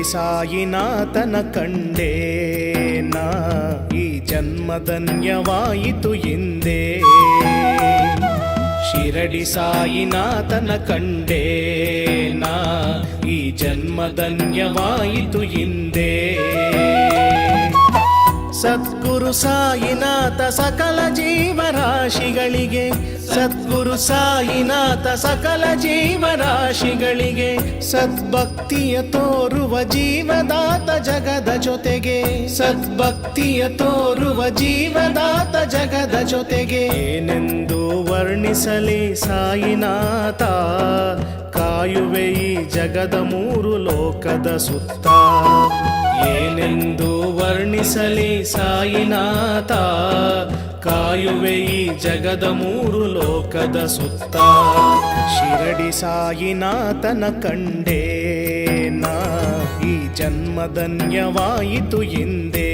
ಶಿರಡಿ ಸಾಯಿನಾಥನ ಕಂಡೇ ನಾ ಈ ಜನ್ಮಧನ್ಯವಾಯಿತು ಎಂದೇ. ಶಿರಡಿ ಸಾಯಿನಾಥನ ಕಂಡೇ ನಾ ಈ ಜನ್ಮಧನ್ಯವಾಯಿತು ಎಂದೇ. ಸದ್ಗುರು ಸಾಯಿನಾಥ ಸಕಲ ಜೀವರಾಶಿಗಳಿಗೆ, ಸದ್ಗುರು ಸಾಯಿನಾಥ ಸಕಲ ಜೀವರಾಶಿಗಳಿಗೆ ಸದ್ಭಕ್ತಿಯ ತೋರುವ ಜೀವದಾತ ಜಗದ ಜೊತೆಗೆ, ಸದ್ಭಕ್ತಿಯ ತೋರುವ ಜೀವದಾತ ಜಗದ ಜೊತೆಗೆ. ಏನೆಂದು ವರ್ಣಿಸಲಿ ಸಾಯಿನಾಥ, ಕಾಯುವೆ ಈ ಜಗದ ಮೂರು ಲೋಕದ ಸುತ್ತ. ಏನೆಂದು ವರ್ಣಿಸಲಿ ಸಾಯಿನಾಥ, ಕಾಯುವೆ ಈ ಜಗದ ಮೂರು ಲೋಕದ ಸುತ್ತ. ಶಿರಡಿ ಸಾಯಿನಾಥನ ಕಂಡೇ ನಾ ಈ ಜನ್ಮಧನ್ಯವಾಯಿತು ಎಂದೇ.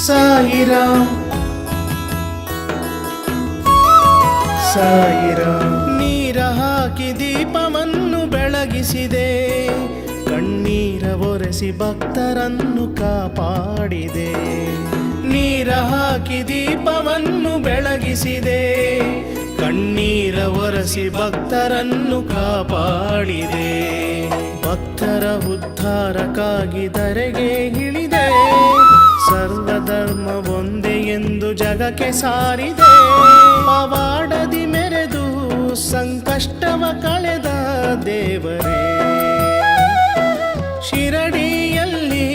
ಸಾಯಿರಾಮ್ ಸಾಯಿರಾಮ್. ನೀರ ಹಾಕಿ ದೀಪವನ್ನು ಬೆಳಗಿಸಿದೆ, ಕಣ್ಣೀರ ಒರೆಸಿ ಭಕ್ತರನ್ನು ಕಾಪಾಡಿದೆ. ನೀರ ಹಾಕಿ ದೀಪವನ್ನು ಬೆಳಗಿಸಿದೆ, ಕಣ್ಣೀರ ಒರೆಸಿ ಭಕ್ತರನ್ನು ಕಾಪಾಡಿದೆ. ಭಕ್ತರ ಉದ್ಧಾರಕ್ಕಾಗಿ ಧರೆಗೆ ಇಳಿದೆ, ಸರ್ವಧರ್ಮ ಒಂದೇ ಎಂದು ಜಗಕ್ಕೆ ಸಾರಿದೆ. ಪವಾಡದಿ ಮೆರೆದು ಸಂಕಷ್ಟವ ಕಳೆದ ದೇವರೇ, ಶಿರಡಿಯಲ್ಲಿ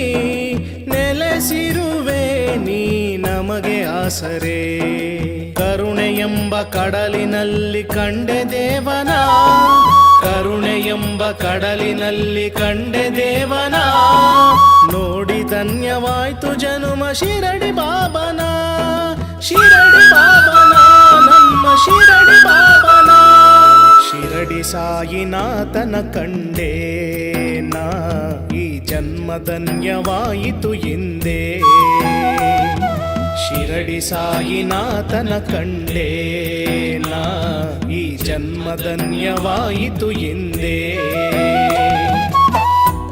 ನೆಲೆಸಿರುವೆ ನೀ ನಮಗೆ ಆಸರೆ. ಕರುಣೆ ಎಂಬ ಕಡಲಿನಲ್ಲಿ ಕಂಡೆ ದೇವನ, ಕರುಣೆ ಎಂಬ ಕಡಲಿನಲ್ಲಿ ಕಂಡೆ ದೇವನ. ನೋಡಿ ಧನ್ಯವಾಯ್ತು ಜನುಮ ಶಿರಡಿ ಬಾಬನ, ಶಿರಡಿ ಬಾಬನ, ನಮ್ಮ ಶಿರಡಿ ಬಾಬನ. ಶಿರಡಿ ಸಾಯಿನಾಥನ ಕಂಡೇ ನಾ ಈ ಜನ್ಮಧನ್ಯವಾಯಿತು ಎಂದೇ. ಶಿರಡಿ ಸಾಯಿನಾಥನ ಕಂಡೇ ನಾ ಈ ಜನ್ಮಧನ್ಯವಾಯಿತು ಎಂದೇ.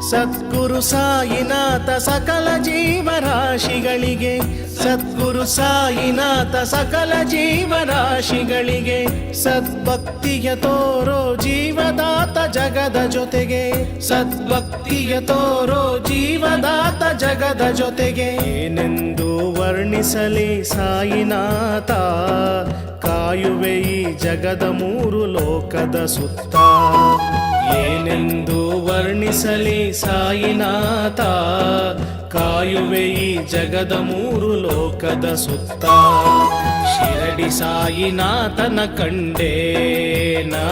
ಸದ್ಗುರು ಸಾಯಿನಾಥ ಸಕಲ ಜೀವರಾಶಿಗಳಿಗೆ, ಸದ್ಗುರು ಸಾಯಿನಾಥ ಸಕಲ ಜೀವರಾಶಿಗಳಿಗೆ ಸದ್ಭಕ್ತಿಯ ತೋರೋ ಜೀವದಾತ ಜಗದ ಜೊತೆಗೆ, ಸದ್ಭಕ್ತಿಯ ತೋರೋ ಜೀವದಾತ ಜಗದ ಜೊತೆಗೆ. ಏನೆಂದು ವರ್ಣಿಸಲಿ ಸಾಯಿನಾಥ, ಕಾಯುವೆ ಈ ಜಗದ ಮೂರು ಲೋಕದ ಸುತ್ತ. ಏನೆಂದು ವರ್ಣಿಸಲಿ ಸಾಯಿನಾಥ, ಕಾಯುವೆ ಈ ಜಗದ ಮೂರು ಲೋಕದ ಸುತ್ತ. ಶಿರಡಿ ಸಾಯಿನಾಥನ ಕಂಡೇ ನಾ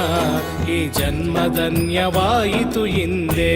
ಈ ಜನ್ಮಧನ್ಯವಾಯಿತು ಎಂದೇ.